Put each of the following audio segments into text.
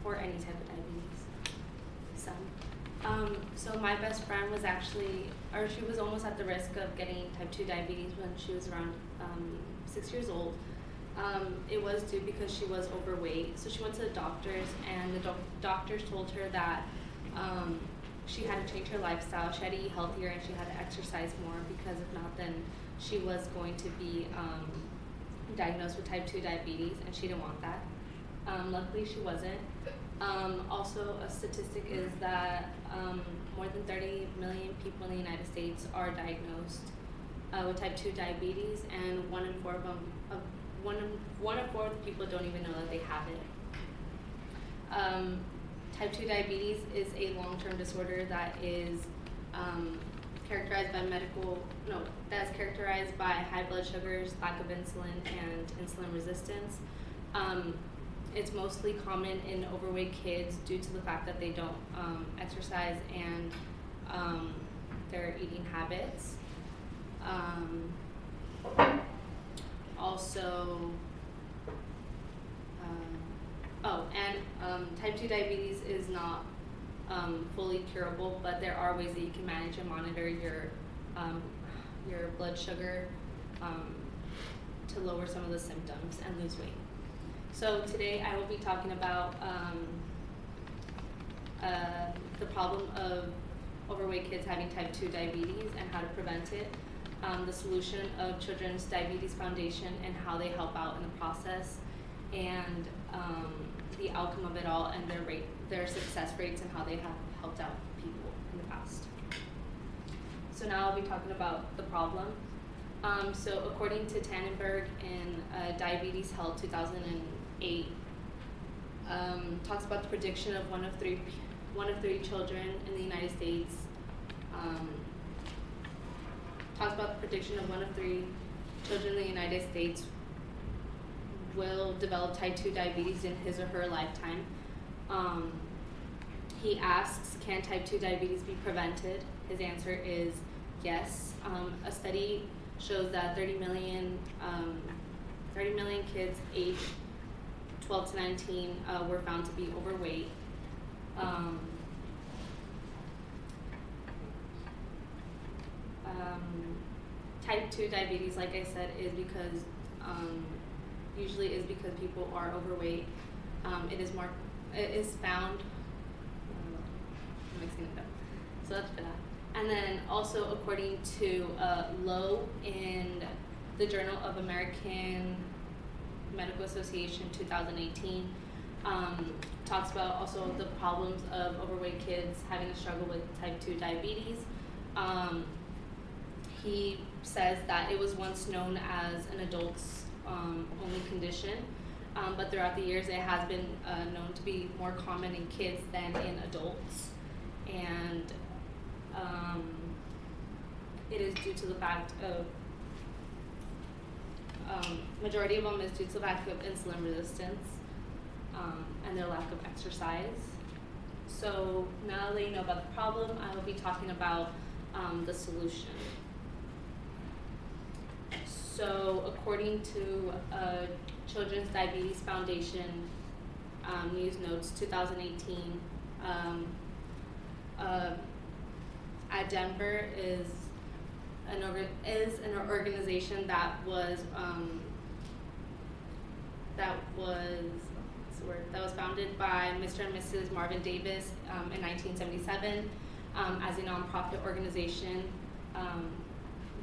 for any type of diabetes. So my best friend was she was almost at the risk of getting type 2 diabetes when she was around 6 years old. It was due because she was overweight. So she went to the doctors, and the doctors told her that she had to change her lifestyle, she had to eat healthier, and she had to exercise more, because if not, then she was going to be diagnosed with type 2 diabetes, and she didn't want that. Luckily, she wasn't. Also, a statistic is that more than 30 million people in the United States are diagnosed with type 2 diabetes, and one in four of the people don't even know that they have it. Type 2 diabetes is a long-term disorder that is characterized by high blood sugars, lack of insulin, and insulin resistance. It's mostly common in overweight kids due to the fact that they don't exercise and their eating habits. Type 2 diabetes is not fully curable, but there are ways that you can manage and monitor your blood sugar to lower some of the symptoms and lose weight. So today I will be talking about the problem of overweight kids having type 2 diabetes and how to prevent it, the solution of Children's Diabetes Foundation and how they help out in the process, and the outcome of it all, and their success rates and how they have helped out people in the past. So now I'll be talking about the problem. So according to Tannenberg in Diabetes Health 2008, talks about the prediction of one of three children in the United States. Talks about the prediction of one of 3 children in the United States will develop type 2 diabetes in his or her lifetime. He asks, can type 2 diabetes be prevented? His answer is yes. A study shows that 30 million kids aged 12 to 19 were found to be overweight. Type 2 diabetes, like I said, is because usually is because people are overweight. It is found. I'm mixing it up. So that's for that. And then also, according to Lowe in the Journal of American Medical Association 2018, talks about also the problems of overweight kids having a struggle with type 2 diabetes. He says that it was once known as an adults only condition, but throughout the years it has been known to be more common in kids than in adults, and it is due to the fact of majority of them is due to the fact of insulin resistance and their lack of exercise. So now that you know about the problem, I will be talking about the solution. So according to Children's Diabetes Foundation News Notes 2018, at Denver is an organization that was founded by Mr. and Mrs. Marvin Davis in 1977 as a nonprofit organization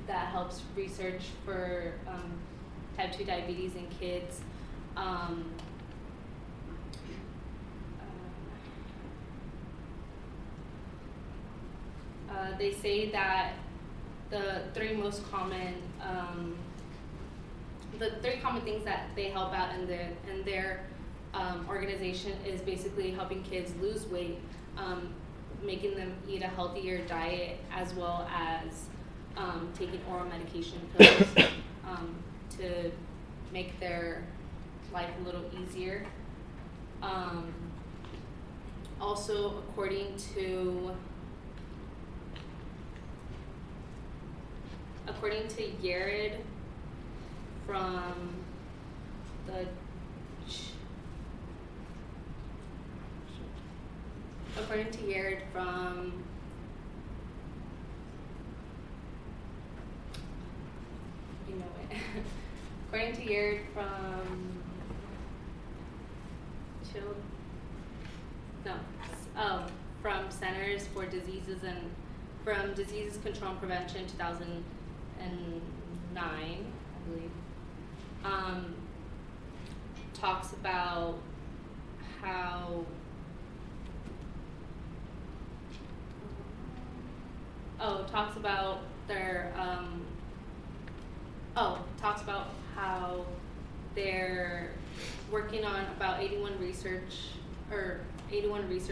that helps research for type 2 diabetes in kids. They say that the three common things that they help out in their organization is basically helping kids lose weight, making them eat a healthier diet, as well as taking oral medication pills to make their life a little easier. Also, according to Yared from the according to Yared from you know it. According to Yared from from Centers for Diseases and from Diseases Control and Prevention 2009, I believe, talks about how talks about their talks about how they're working on about 81 research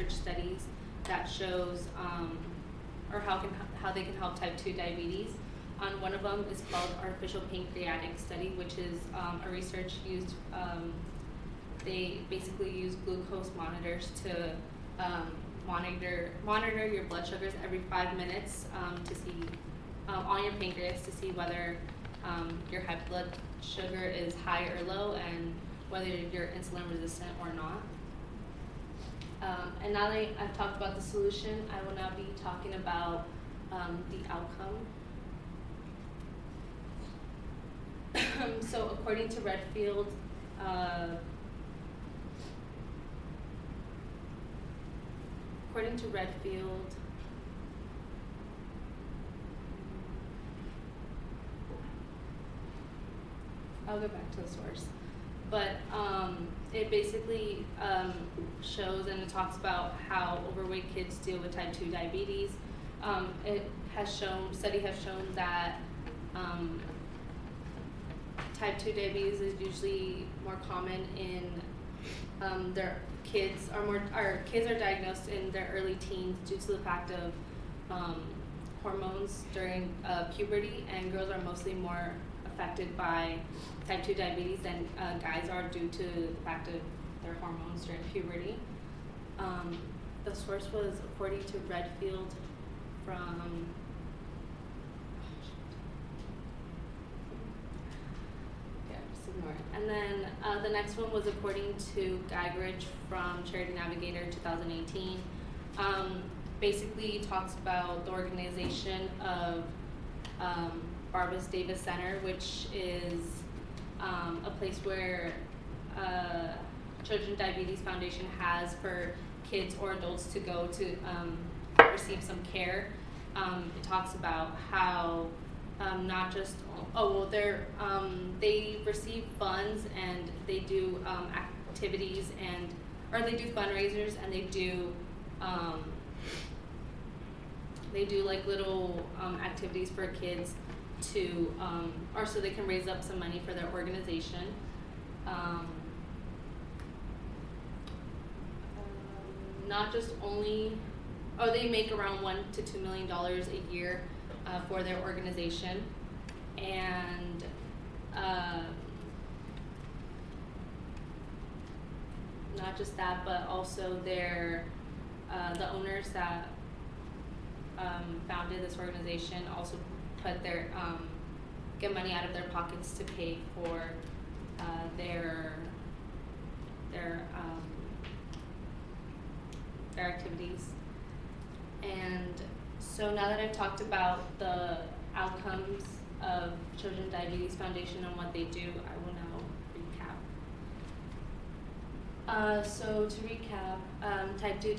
studies that shows how they can help type 2 diabetes. One of them is called artificial pancreatic study, which is a research used. They basically use glucose monitors to monitor your blood sugars every 5 minutes to see on your pancreas to see whether your high blood sugar is high or low and whether you're insulin resistant or not. And now that I've talked about the solution, I will now be talking about the outcome. So according to Redfield, I'll go back to the source, but it basically shows and it talks about how overweight kids deal with type 2 diabetes. Study has shown that type 2 diabetes is usually more common in their kids kids are diagnosed in their early teens due to the fact of hormones during puberty, and girls are mostly more affected by type 2 diabetes than guys are due to the fact of their hormones during puberty. The source was according to Redfield from ignore it. And then the next one was according to Geigerich from Charity Navigator 2018. Basically talks about the organization of Barbara Davis Center, which is a place where Children's Diabetes Foundation has for kids or adults to go to receive some care. It talks about how not just they receive funds and they do activities or they do fundraisers and they do like little activities for kids to or so they can raise up some money for their organization. Not just only they make around $1 to $2 million a year for their organization, and not just that, but also the owners that founded this organization also put get money out of their pockets to pay for their activities. And so now that I've talked about the outcomes of Children's Diabetes Foundation and what they do, I will now recap. So to recap, type 2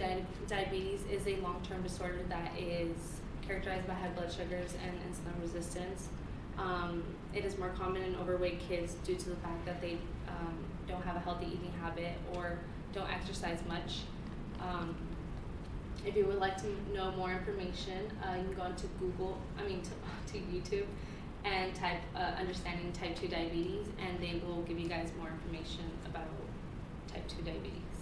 diabetes is a long-term disorder that is characterized by high blood sugars and insulin resistance. It is more common in overweight kids due to the fact that they don't have a healthy eating habit or don't exercise much. If you would like to know more information, you can go into to YouTube and type understanding type 2 diabetes, and they will give you guys more information about type 2 diabetes.